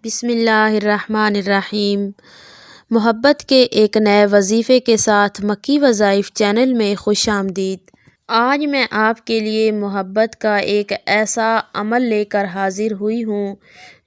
बिस्मिल्लाहिर्रहमानिर्रहीम। मोहब्बत के एक नए वजीफ़े के साथ मक्की वज़ाइफ चैनल में खुश आमदीद। आज मैं आपके लिए मोहब्बत का एक ऐसा अमल लेकर हाजिर हुई हूँ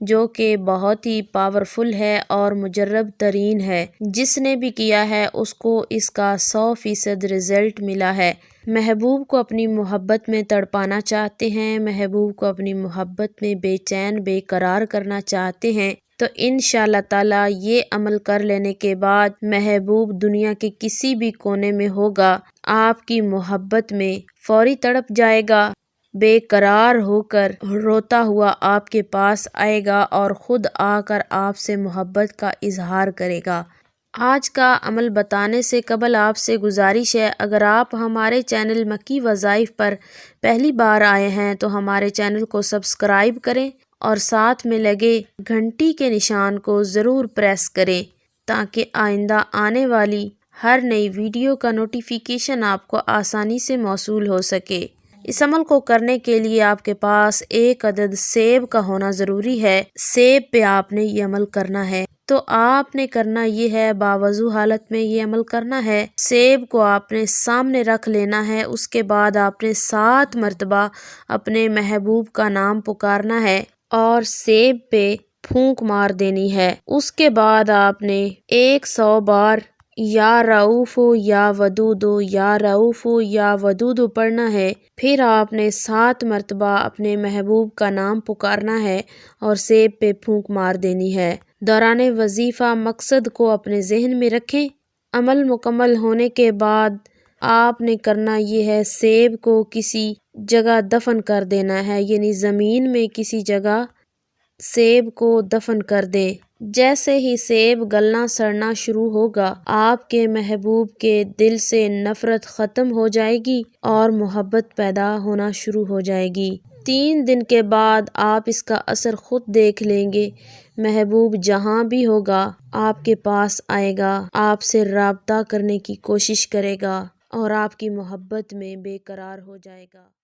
जो कि बहुत ही पावरफुल है और मुजर्रब तरीन है। जिसने भी किया है उसको इसका 100% रिज़ल्ट मिला है। महबूब को अपनी मोहब्बत में तड़पाना चाहते हैं, महबूब को अपनी मोहब्बत में बेचैन बेकरार करना चाहते हैं, तो इंशाअल्लाह ताला ये अमल कर लेने के बाद महबूब दुनिया के किसी भी कोने में होगा, आपकी मोहब्बत में फौरी तड़प जाएगा, बेकरार होकर रोता हुआ आपके पास आएगा और ख़ुद आकर आपसे मोहब्बत का इजहार करेगा। आज का अमल बताने से कबल आपसे गुजारिश है, अगर आप हमारे चैनल मक्की वज़ाइफ पर पहली बार आए हैं तो हमारे चैनल को सब्सक्राइब करें और साथ में लगे घंटी के निशान को ज़रूर प्रेस करें ताकि आइंदा आने वाली हर नई वीडियो का नोटिफिकेशन आपको आसानी से मौसूल हो सके। इस अमल को करने के लिए आपके पास एक अदद सेब का होना ज़रूरी है। सेब पे आपने ये अमल करना है। तो आपने करना ये है, बावजू हालत में ये अमल करना है। सेब को आपने सामने रख लेना है। उसके बाद आपने 7 मरतबा अपने महबूब का नाम पुकारना है और सेब पे फूंक मार देनी है। उसके बाद आपने 100 बार या रऊफ़ो या वदूदो या रऊफ़ो या वदूदो पढ़ना है। फिर आपने 7 मरतबा अपने महबूब का नाम पुकारना है और सेब पे फूंक मार देनी है। दौरान वजीफ़ा मकसद को अपने जहन में रखें। अमल मुकम्मल होने के बाद आपने करना ये है, सेब को किसी जगह दफन कर देना है, यानी ज़मीन में किसी जगह सेब को दफन कर दें। जैसे ही सेब गलना सड़ना शुरू होगा, आपके महबूब के दिल से नफ़रत ख़त्म हो जाएगी और मोहब्बत पैदा होना शुरू हो जाएगी। 3 दिन के बाद आप इसका असर खुद देख लेंगे। महबूब जहाँ भी होगा आपके पास आएगा, आपसे राब्ता करने की कोशिश करेगा और आपकी मोहब्बत में बेकरार हो जाएगा।